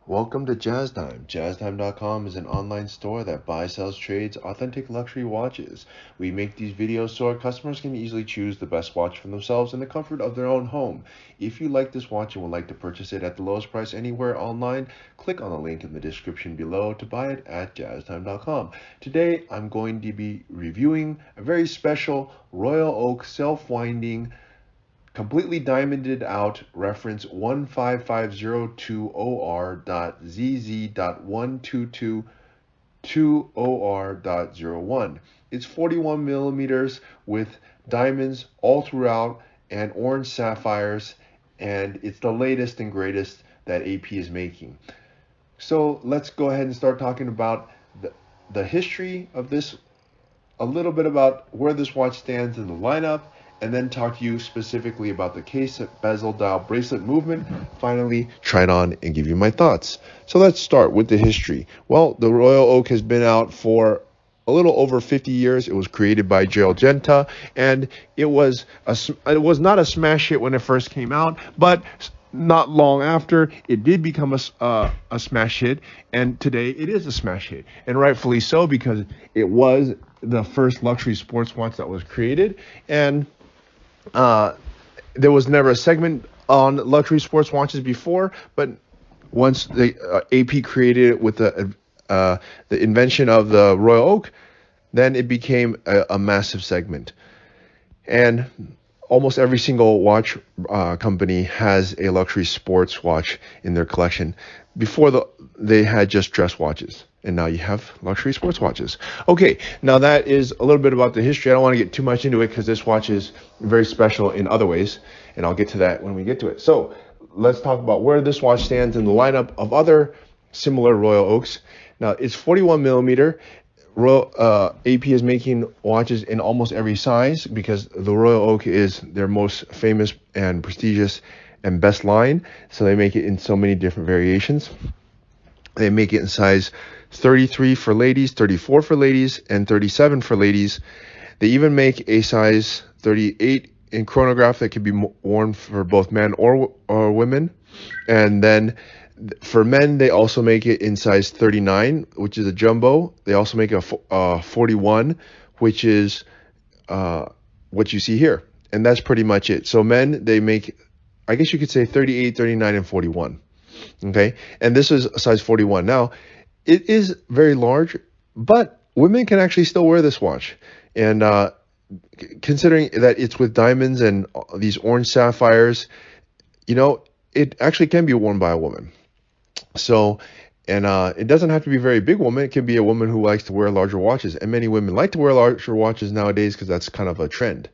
Welcome to Jazz Time. JazzTime.com is an online store that buys, sells, trades authentic luxury watches. We make these videos so our customers can easily choose the best watch for themselves in the comfort of their own home. If you like this watch and would like to purchase it at the lowest price anywhere online, click on the link in the description below to buy it at JazzTime.com. Today, I'm going to be reviewing a very special Royal Oak self-winding completely diamonded out reference 15502OR.ZZ.1222OR.01. It's 41 millimeters with diamonds all throughout and orange sapphires, and it's the latest and greatest that AP is making. So let's go ahead and start talking about the history of this, a little bit about where this watch stands in the lineup, and then talk to you specifically about the case, bezel, dial, bracelet movement, finally try it on and give you my thoughts. So let's start with the history. Well, the Royal Oak has been out for a little over 50 years. It was created by Gerald Genta, and it was not a smash hit when it first came out, but not long after, it did become a smash hit, and today it is a smash hit, and rightfully so, because it was the first luxury sports watch that was created, and there was never a segment on luxury sports watches before, but once the AP created it with the invention of the Royal Oak, then it became a massive segment. And almost every single watch company has a luxury sports watch in their collection. Before they had just dress watches, and now you have luxury sports watches. Okay, now that is a little bit about the history. I don't want to get too much into it because this watch is very special in other ways, and I'll get to that when we get to it. So let's talk about where this watch stands in the lineup of other similar Royal Oaks. Now, it's 41 millimeter. AP is making watches in almost every size because the Royal Oak is their most famous and prestigious and best line. So they make it in so many different variations. They make it in size 33 for ladies, 34 for ladies, and 37 for ladies. They even make a size 38 in chronograph that can be worn for both men or women. And then for men, they also make it in size 39, which is a jumbo. They also make a 41, which is what you see here. And that's pretty much it. So men, they make, I guess you could say 38, 39, and 41. Okay, and this is a size 41. Now, it is very large, but women can actually still wear this watch. And considering that it's with diamonds and these orange sapphires, you know, it actually can be worn by a woman. So, and it doesn't have to be a very big woman. It can be a woman who likes to wear larger watches. And many women like to wear larger watches nowadays because that's kind of a trend.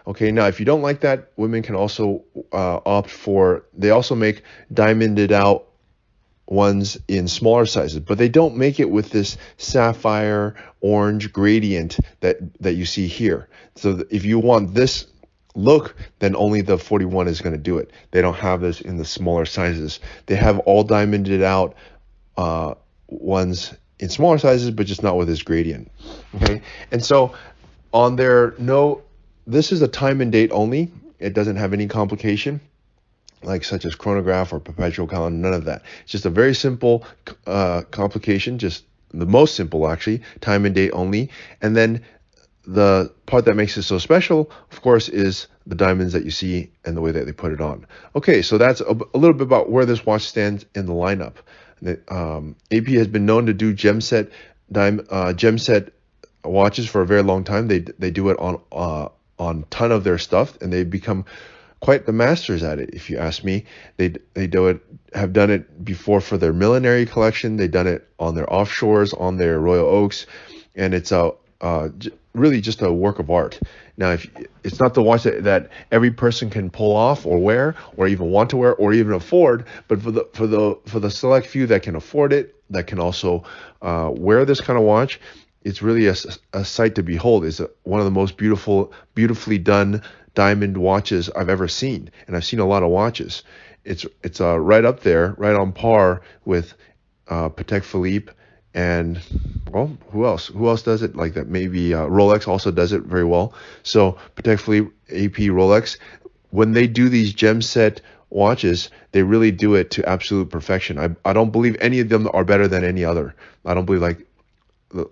Okay, now if you don't like that, women can also opt for, they also make diamonded out ones in smaller sizes, but they don't make it with this sapphire orange gradient that you see here. So if you want this look, then only the 41 is going to do it. They don't have this in the smaller sizes. They have all diamonded out ones in smaller sizes, but just not with this gradient. Okay, and so on their this is a time and date only. It doesn't have any complication, like such as chronograph or perpetual calendar, none of that. It's just a very simple complication, just the most simple actually, time and date only. And then the part that makes it so special, of course, is the diamonds that you see and the way that they put it on. Okay, so that's a little bit about where this watch stands in the lineup. AP has been known to do gem set watches for a very long time. They do it on ton of their stuff, and they become quite the masters at it, if you ask me. They have done it before for their millinery collection. They've done it on their offshores, on their Royal Oaks, and it's really just a work of art. Now, if it's not the watch that every person can pull off or wear, or even want to wear, or even afford, but for the select few that can afford it, that can also wear this kind of watch, it's really a sight to behold. It's one of the most beautifully done diamond watches I've ever seen, and I've seen a lot of watches. It's right up there, right on par with Patek Philippe, and well, who else does it like that? Maybe Rolex also does it very well. So Patek Philippe, AP, Rolex, when they do these gem set watches, they really do it to absolute perfection. I don't believe any of them are better than any other. I don't believe like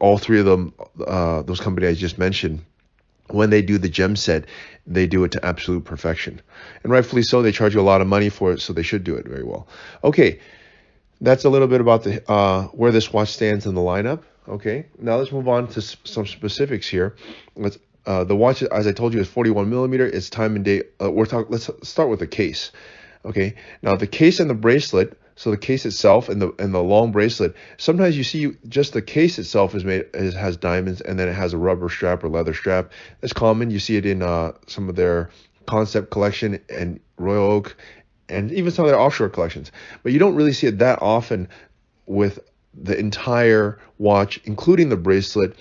all three of them, those companies I just mentioned, when they do the gem set, they do it to absolute perfection. And rightfully so, they charge you a lot of money for it, so they should do it very well. Okay, that's a little bit about the where this watch stands in the lineup. Okay, now let's move on to some specifics here. The watch, as I told you, is 41 millimeter. It's time and date. Let's start with the case. Okay, now the case and the bracelet. So the case itself and the long bracelet. Sometimes you see just the case itself has diamonds, and then it has a rubber strap or leather strap. That's common. You see it in some of their concept collection and Royal Oak, and even some of their offshore collections. But you don't really see it that often with the entire watch, including the bracelet,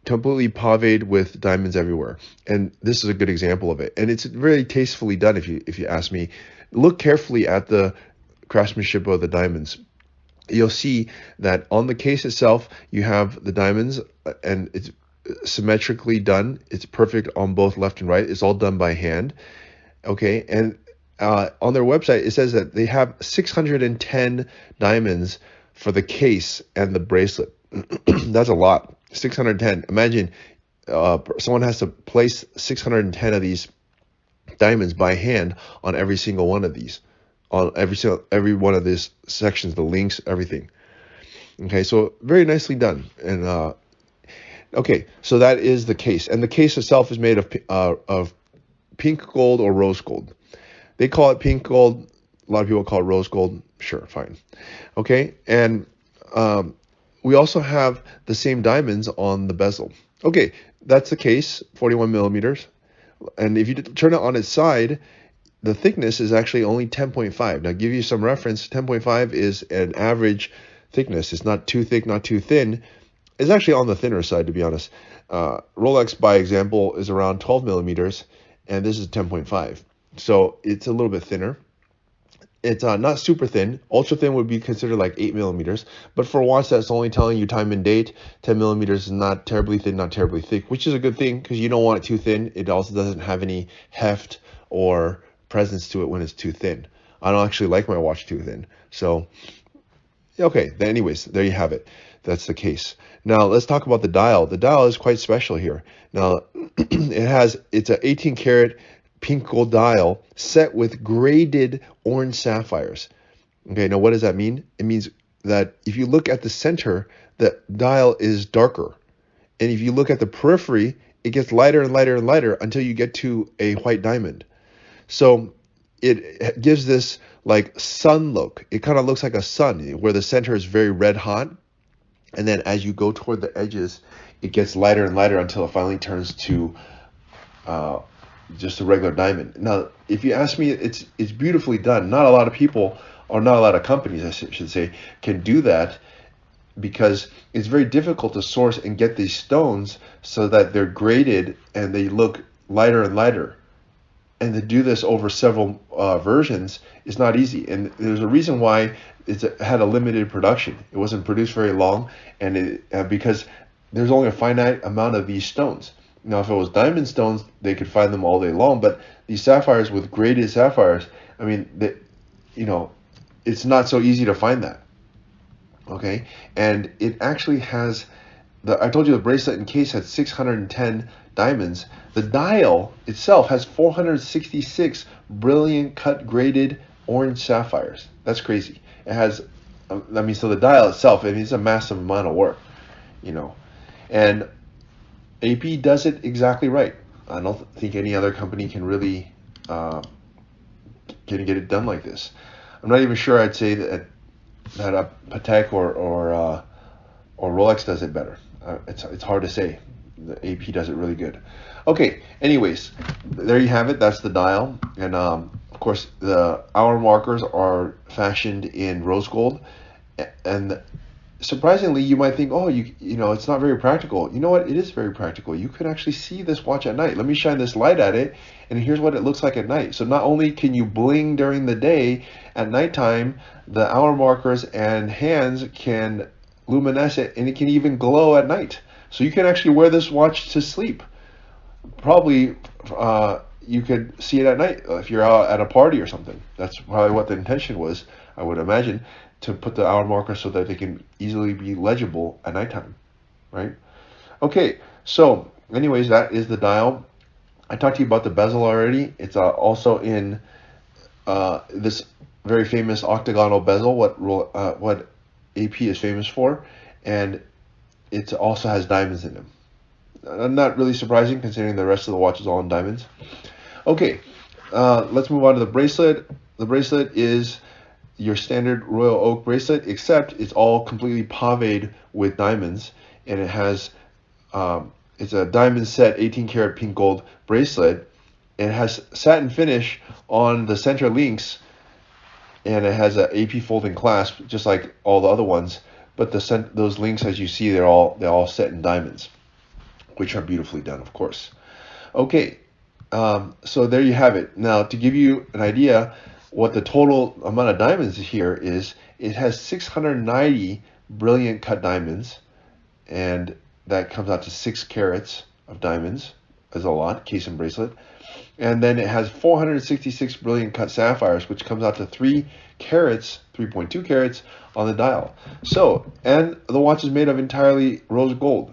completely paved with diamonds everywhere. And this is a good example of it. And it's really tastefully done, if you ask me. Look carefully at the craftsmanship of the diamonds. You'll see that on the case itself, you have the diamonds, and it's symmetrically done. It's perfect on both left and right. It's all done by hand. Okay, and on their website, it says that they have 610 diamonds for the case and the bracelet. That's a lot. 610. Imagine someone has to place 610 of these diamonds by hand on every single one of these, on every one of these sections, the links, everything. Okay, so very nicely done. And okay, so that is the case, and the case itself is made of pink gold or rose gold. They call it pink gold. A lot of people call it rose gold. Sure, fine. Okay, and we also have the same diamonds on the bezel. Okay, that's the case, 41 millimeters. And if you turn it on its side, the thickness is actually only 10.5. Now, give you some reference, 10.5 is an average thickness. It's not too thick, not too thin. It's actually on the thinner side, to be honest. Rolex, by example, is around 12 millimeters, and this is 10.5. So it's a little bit thinner. It's not super thin. Ultra thin would be considered like 8 millimeters. But for a watch that's only telling you time and date, 10 millimeters is not terribly thin, not terribly thick, which is a good thing because you don't want it too thin. It also doesn't have any heft or presence to it when it's too thin. I don't actually like my watch too thin. So, okay, then anyways, there you have it. That's the case. Now, let's talk about the dial. The dial is quite special here. Now, it's an 18 karat pink gold dial set with graded orange sapphires. Okay, now what does that mean? It means that if you look at the center, the dial is darker. And if you look at the periphery, it gets lighter and lighter and lighter until you get to a white diamond. So it gives this like sun look. It kind of looks like a sun where the center is very red hot. And then as you go toward the edges, it gets lighter and lighter until it finally turns to just a regular diamond. Now, if you ask me, it's beautifully done. Not a lot of people, or not a lot of companies, I should say, can do that because it's very difficult to source and get these stones so that they're graded and they look lighter and lighter. And to do this over several versions is not easy. And there's a reason why it had a limited production. It wasn't produced very long, and because there's only a finite amount of these stones. Now, if it was diamond stones, they could find them all day long. But these sapphires with graded sapphires, I mean, it's not so easy to find that. Okay, and it actually has I told you the bracelet and case had 610 diamonds. The dial itself has 466 brilliant cut graded orange sapphires. That's crazy. It has, so the dial itself, it's a massive amount of work, and AP does it exactly right. I don't think any other company can really can get it done like this. I'm not even sure I'd say that Patek or Rolex does it better. It's hard to say. The AP does it really good. Okay, anyways, there you have it. That's the dial. And of course, the hour markers are fashioned in rose gold. And surprisingly, you might think, oh, it's not very practical. You know what? It is very practical. You could actually see this watch at night. Let me shine this light at it, and here's what it looks like at night. So not only can you bling during the day, at nighttime, the hour markers and hands can luminescent, and it can even glow at night. So you can actually wear this watch to sleep. Probably you could see it at night if you're out at a party or something. That's probably what the intention was, I would imagine, to put the hour marker so that they can easily be legible at nighttime, right? Okay, so anyways, that is the dial. I talked to you about the bezel already. It's also in this very famous octagonal bezel, what AP is famous for, and it also has diamonds in them. Not really surprising considering the rest of the watch is all in diamonds. Okay, let's move on to the bracelet. The bracelet is your standard Royal Oak bracelet, except it's all completely pavéed with diamonds, and it has it's a diamond set 18 karat pink gold bracelet. It has satin finish on the center links, and it has an AP folding clasp just like all the other ones. But those links, as you see, they're all set in diamonds, which are beautifully done, of course. Okay, so there you have it. Now, to give you an idea what the total amount of diamonds here is, it has 690 brilliant cut diamonds, and that comes out to 6 carats of diamonds. Is a lot, case and bracelet. And then it has 466 brilliant cut sapphires, which comes out to 3 carats, 3.2 carats on the dial. So, and the watch is made of entirely rose gold.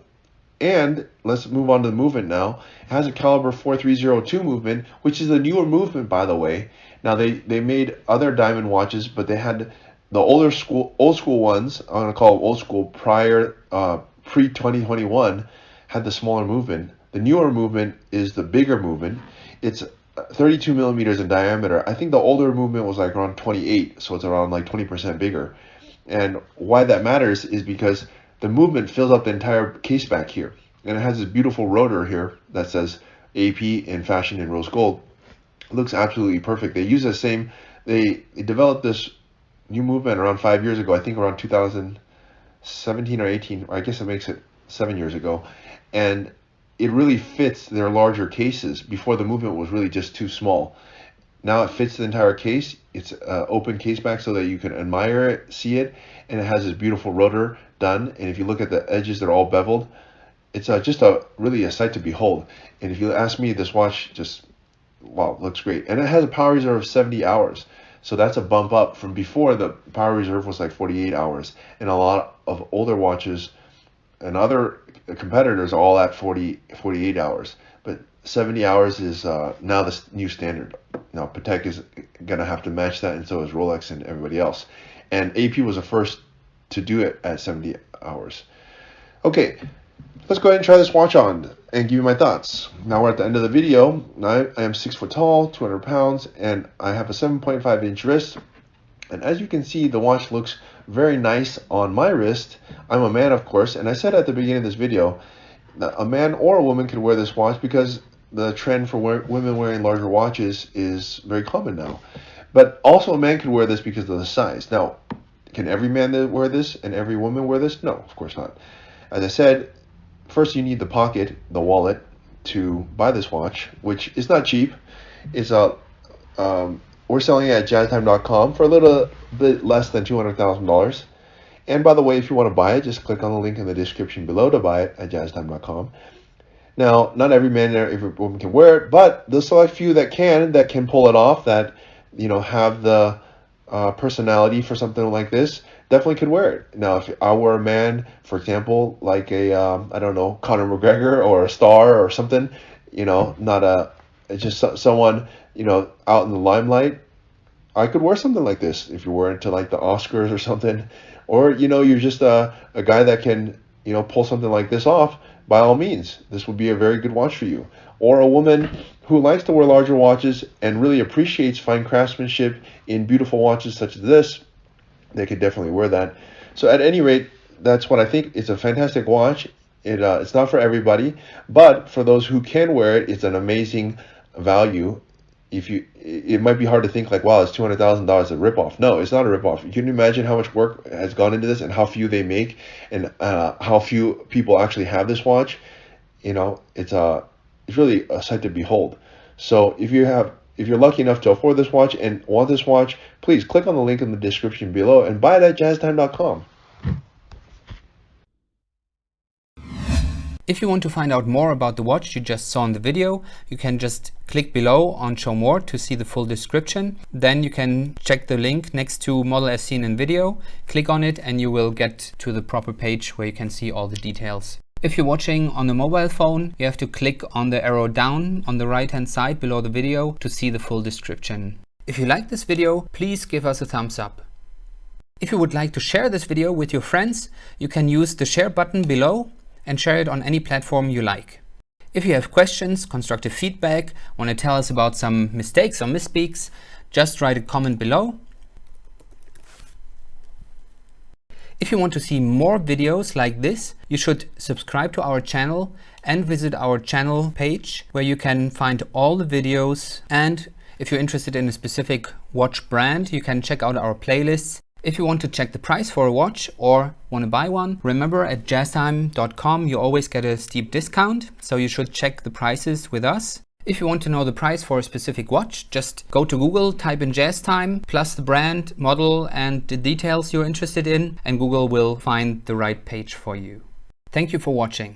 And let's move on to the movement now. It has a caliber 4302 movement, which is a newer movement, by the way. Now, they made other diamond watches, but they had the old school ones, I'm going to call them old school, pre-2021, had the smaller movement. The newer movement is the bigger movement. It's 32 millimeters in diameter. I think the older movement was like around 28, so it's around like 20% bigger. And why that matters is because the movement fills up the entire case back here. And it has this beautiful rotor here that says AP in fashion in rose gold. It looks absolutely perfect. They use the same, they developed this new movement around 5 years ago, I think around 2017 or 18, or I guess it makes it 7 years ago. And it really fits their larger cases. Before, the movement was really just too small. Now it fits the entire case. It's open case back so that you can admire it, see it, and it has this beautiful rotor done. And if you look at the edges, they're all beveled. It's just really a sight to behold. And if you ask me, this watch just, wow, looks great. And it has a power reserve of 70 hours. So that's a bump up from before. The power reserve was like 48 hours. And a lot of older watches and other competitors are all at 48 hours. But 70 hours is now the new standard. Now, Patek is going to have to match that, and so is Rolex and everybody else. And AP was the first to do it at 70 hours. Okay, let's go ahead and try this watch on and give you my thoughts. Now we're at the end of the video. I am 6 foot tall, 200 pounds, and I have a 7.5 inch wrist. And as you can see, the watch looks very nice on my wrist. I'm a man, of course, and I said at the beginning of this video that a man or a woman can wear this watch because the trend for women wearing larger watches is very common now. But also a man can wear this because of the size. Now, can every man wear this and every woman wear this? No, of course not. As I said, first you need the pocket, the wallet, to buy this watch, which is not cheap. It's we're selling it at jazztime.com for a little bit less than $200,000. And by the way, if you want to buy it, just click on the link in the description below to buy it at jazztime.com. Now, not every man or every woman can wear it, but the select few that can pull it off, that have the personality for something like this, definitely could wear it. Now, if I were a man, for example, like a I don't know, Conor McGregor or a star or something, not just someone out in the limelight, I could wear something like this. If you were into like the Oscars or something, or you're just a guy that can pull something like this off, by all means, this would be a very good watch for you. Or a woman who likes to wear larger watches and really appreciates fine craftsmanship in beautiful watches such as this, they could definitely wear that. So at any rate, that's what I think. It's a fantastic watch. It's not for everybody, but for those who can wear it, it's an amazing value. It might be hard to think like, wow, it's $200,000 a ripoff. No, it's not a ripoff. You can imagine how much work has gone into this and how few they make, and how few people actually have this watch. It's really a sight to behold. So if you're lucky enough to afford this watch and want this watch, please click on the link in the description below and buy it at jazztime.com. If you want to find out more about the watch you just saw in the video, you can just click below on Show More to see the full description. Then you can check the link next to Model as seen in video, click on it and you will get to the proper page where you can see all the details. If you're watching on the mobile phone, you have to click on the arrow down on the right hand side below the video to see the full description. If you like this video, please give us a thumbs up. If you would like to share this video with your friends, you can use the share button below and share it on any platform you like. If you have questions, constructive feedback, want to tell us about some mistakes or misspeaks, just write a comment below. If you want to see more videos like this, you should subscribe to our channel and visit our channel page where you can find all the videos. And if you're interested in a specific watch brand, you can check out our playlists. If you want to check the price for a watch or want to buy one, remember at jazztime.com you always get a steep discount, so you should check the prices with us. If you want to know the price for a specific watch, just go to Google, type in JazzTime, plus the brand, model and the details you're interested in, and Google will find the right page for you. Thank you for watching.